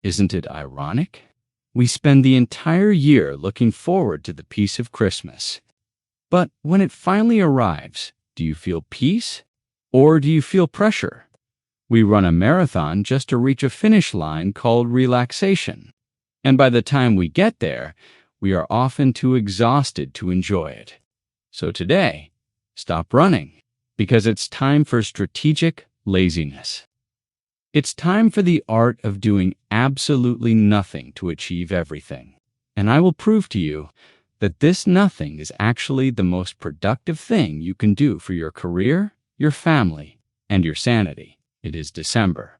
Isn't it ironic? We spend the entire year looking forward to the peace of Christmas. But when it finally arrives, do you feel peace? Or do you feel pressure? We run a marathon just to reach a finish line called relaxation. And by the time we get there, we are often too exhausted to enjoy it. So today, stop running, because it's time for strategic laziness. It's time for the art of doing absolutely nothing to achieve everything. And I will prove to you that this nothing is actually the most productive thing you can do for your career, your family, and your sanity. It is December.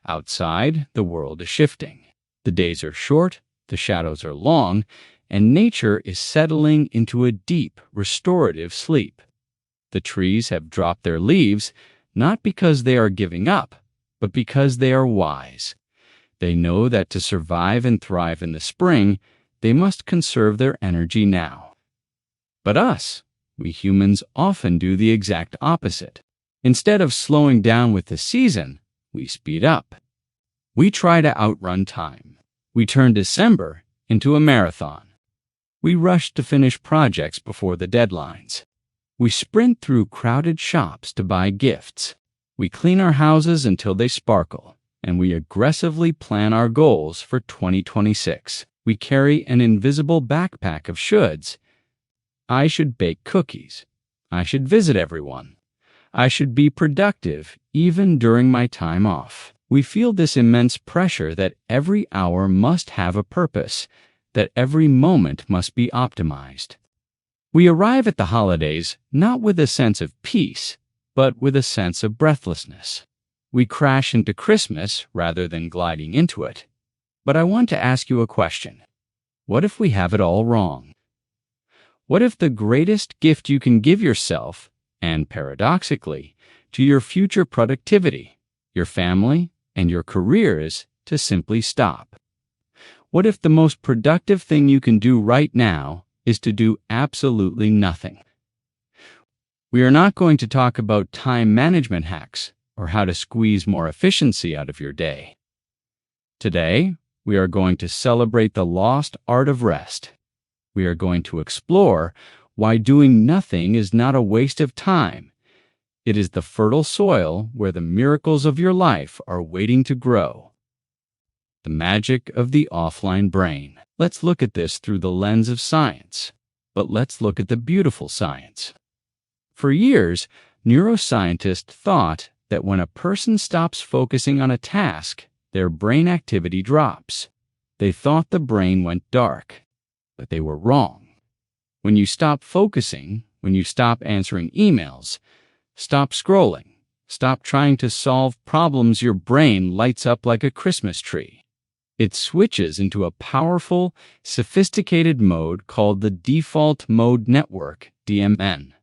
Outside, the world is shifting. The days are short, the shadows are long, and nature is settling into a deep, restorative sleep. The trees have dropped their leaves, not because they are giving up, but because they are wise. They know that to survive and thrive in the spring, they must conserve their energy now. But us, we humans often do the exact opposite. Instead of slowing down with the season, we speed up. We try to outrun time. We turn December into a marathon. We rush to finish projects before the deadlines. We sprint through crowded shops to buy gifts. We clean our houses until they sparkle, and we aggressively plan our goals for 2026. We carry an invisible backpack of shoulds. I should bake cookies. I should visit everyone. I should be productive even during my time off. We feel this immense pressure that every hour must have a purpose, that every moment must be optimized. We arrive at the holidays not with a sense of peace, but with a sense of breathlessness. We crash into Christmas rather than gliding into it. But I want to ask you a question. What if we have it all wrong? What if the greatest gift you can give yourself, and paradoxically, to your future productivity, your family, and your career is to simply stop? What if the most productive thing you can do right now is to do absolutely nothing? We are not going to talk about time management hacks or how to squeeze more efficiency out of your day. Today, we are going to celebrate the lost art of rest. We are going to explore why doing nothing is not a waste of time. It is the fertile soil where the miracles of your life are waiting to grow. The magic of the offline brain. Let's look at this through the lens of science, but let's look at the beautiful science. For years, neuroscientists thought that when a person stops focusing on a task, their brain activity drops. They thought the brain went dark, but they were wrong. When you stop focusing, when you stop answering emails, stop scrolling, stop trying to solve problems, your brain lights up like a Christmas tree. It switches into a powerful, sophisticated mode called the default mode network, DMN.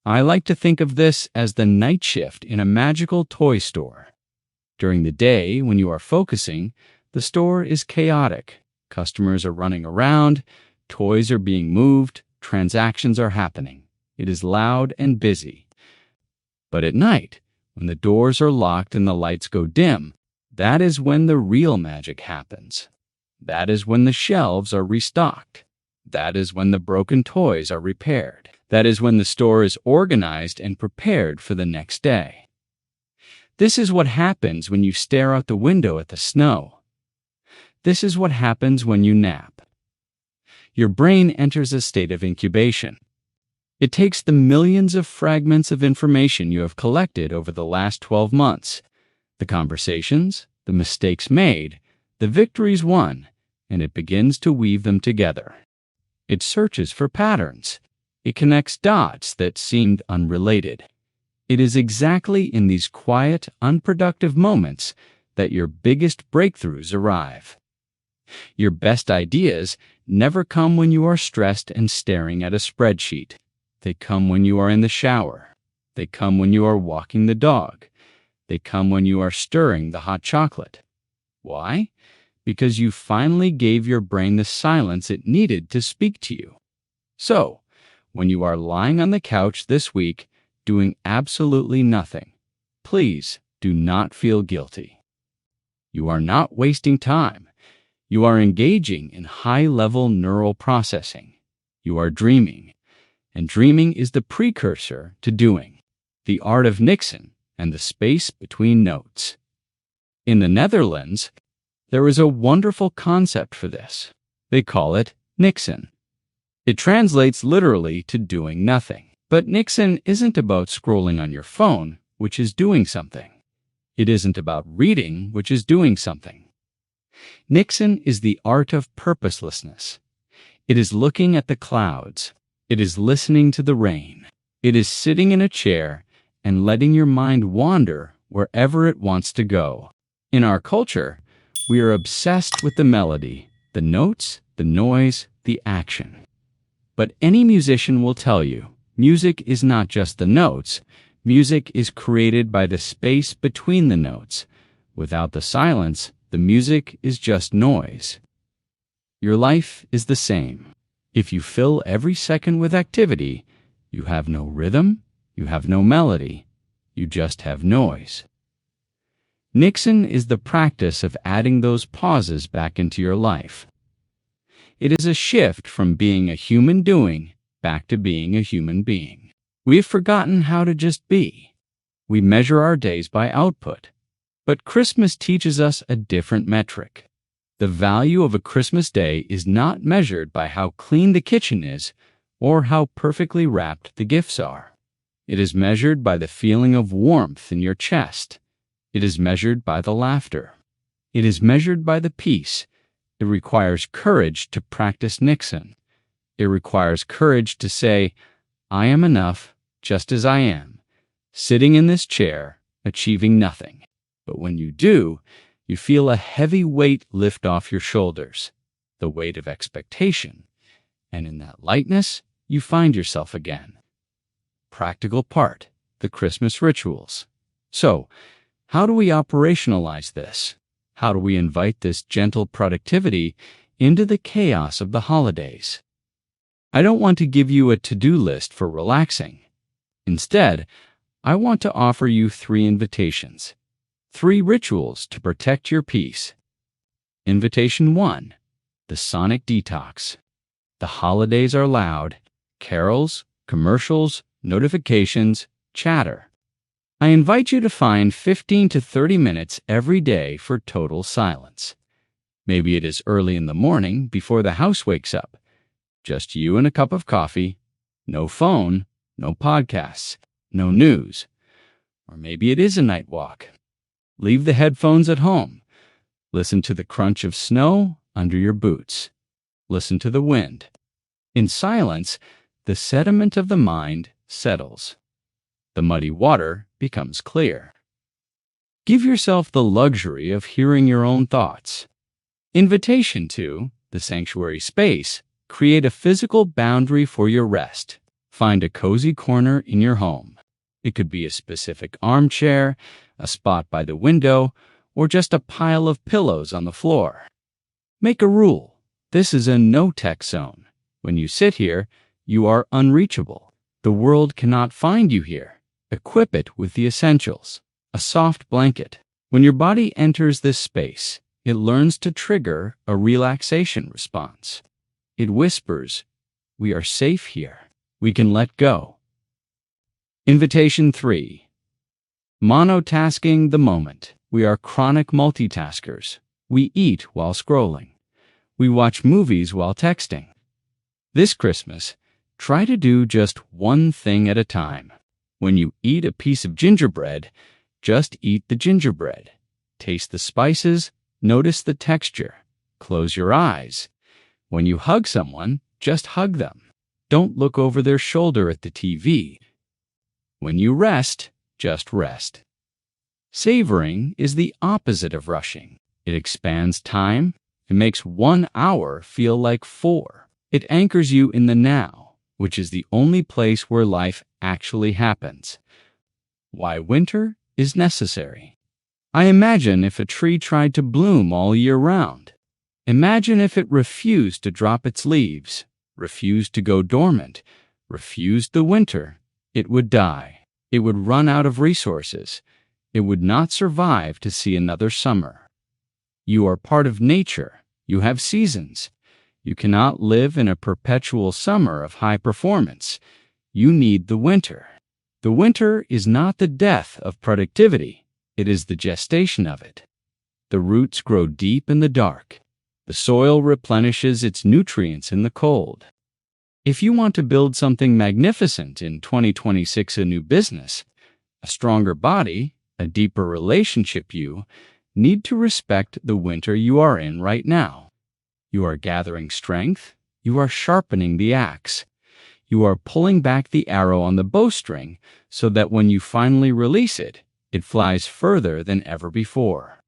I like to think of this as the night shift in a magical toy store. During the day, when you are focusing, the store is chaotic. Customers are running around, toys are being moved, transactions are happening. It is loud and busy. But at night, when the doors are locked and the lights go dim, that is when the real magic happens. That is when the shelves are restocked. That is when the broken toys are repaired. That is when the store is organized and prepared for the next day. This is what happens when you stare out the window at the snow. This is what happens when you nap. Your brain enters a state of incubation. It takes the millions of fragments of information you have collected over the last 12 months, the conversations, the mistakes made, the victories won, and it begins to weave them together. It searches for patterns. It connects dots that seemed unrelated. It is exactly in these quiet, unproductive moments that your biggest breakthroughs arrive. Your best ideas never come when you are stressed and staring at a spreadsheet. They come when you are in the shower. They come when you are walking the dog. They come when you are stirring the hot chocolate. Why? Because you finally gave your brain the silence it needed to speak to you. So, when you are lying on the couch this week doing absolutely nothing, please do not feel guilty. You are not wasting time. You are engaging in high-level neural processing. You are dreaming. And dreaming is the precursor to doing, the art of Niksen and the space between notes. In the Netherlands, there is a wonderful concept for this. They call it Niksen. It translates literally to doing nothing. But Niksen isn't about scrolling on your phone, which is doing something. It isn't about reading, which is doing something. Niksen is the art of purposelessness. It is looking at the clouds. It is listening to the rain. It is sitting in a chair and letting your mind wander wherever it wants to go. In our culture, we are obsessed with the melody, the notes, the noise, the action. But any musician will tell you, music is not just the notes. Music is created by the space between the notes. Without the silence, the music is just noise. Your life is the same. If you fill every second with activity, you have no rhythm, you have no melody, you just have noise. Niksen is the practice of adding those pauses back into your life. It is a shift from being a human doing back to being a human being. We have forgotten how to just be. We measure our days by output. But Christmas teaches us a different metric. The value of a Christmas day is not measured by how clean the kitchen is or how perfectly wrapped the gifts are. It is measured by the feeling of warmth in your chest. It is measured by the laughter. It is measured by the peace. It requires courage to practice Niksen. It requires courage to say, I am enough just as I am, sitting in this chair, achieving nothing. But when you do, you feel a heavy weight lift off your shoulders, the weight of expectation. And in that lightness, you find yourself again. Practical part, the Christmas rituals. So, how do we operationalize this? How do we invite this gentle productivity into the chaos of the holidays? I don't want to give you a to-do list for relaxing. Instead, I want to offer you 3 invitations. 3 rituals to protect your peace. Invitation 1, the sonic detox. The holidays are loud. Carols, commercials, notifications, chatter. I invite you to find 15 to 30 minutes every day for total silence. Maybe it is early in the morning before the house wakes up. Just you and a cup of coffee, no phone, no podcasts, no news. Or maybe it is a night walk. Leave the headphones at home. Listen to the crunch of snow under your boots. Listen to the wind. In silence, the sediment of the mind settles. The muddy water becomes clear. Give yourself the luxury of hearing your own thoughts. Invitation 2, the sanctuary space. Create a physical boundary for your rest. Find a cozy corner in your home. It could be a specific armchair, a spot by the window, or just a pile of pillows on the floor. Make a rule. This is a no-tech zone. When you sit here, you are unreachable. The world cannot find you here. Equip it with the essentials. A soft blanket. When your body enters this space, it learns to trigger a relaxation response. It whispers, we are safe here. We can let go. Invitation 3. Monotasking the moment. We are chronic multitaskers. We eat while scrolling. We watch movies while texting. This Christmas, try to do just one thing at a time. When you eat a piece of gingerbread, just eat the gingerbread. Taste the spices, notice the texture. Close your eyes. When you hug someone, just hug them. Don't look over their shoulder at the TV. When you rest, just rest. Savoring is the opposite of rushing. It expands time. It makes 1 hour feel like 4. It anchors you in the now, which is the only place where life actually happens. Why winter is necessary. I imagine if a tree tried to bloom all year round. Imagine if it refused to drop its leaves, refused to go dormant, refused the winter. It would die. It would run out of resources. It would not survive to see another summer. You are part of nature. You have seasons. You cannot live in a perpetual summer of high performance. You need the winter. The winter is not the death of productivity. It is the gestation of it. The roots grow deep in the dark. The soil replenishes its nutrients in the cold. If you want to build something magnificent in 2026, a new business, a stronger body, a deeper relationship, you need to respect the winter you are in right now. You are gathering strength. You are sharpening the axe. You are pulling back the arrow on the bowstring so that when you finally release it, it flies further than ever before.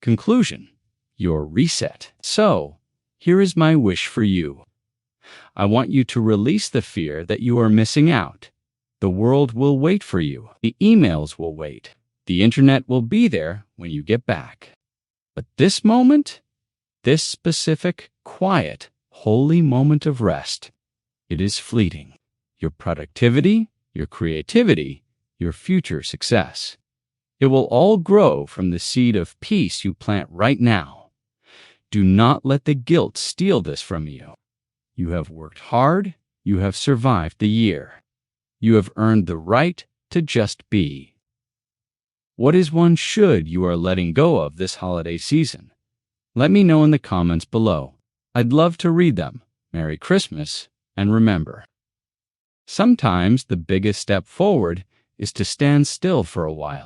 Conclusion: your reset. So, here is my wish for you. I want you to release the fear that you are missing out. The world will wait for you. The emails will wait. The internet will be there when you get back. But this moment, this specific, quiet, holy moment of rest, it is fleeting. Your productivity, your creativity, your future success. It will all grow from the seed of peace you plant right now. Do not let the guilt steal this from you. You have worked hard. You have survived the year. You have earned the right to just be. What is one should you are letting go of this holiday season? Let me know in the comments below. I'd love to read them. Merry Christmas, and remember, sometimes the biggest step forward is to stand still for a while.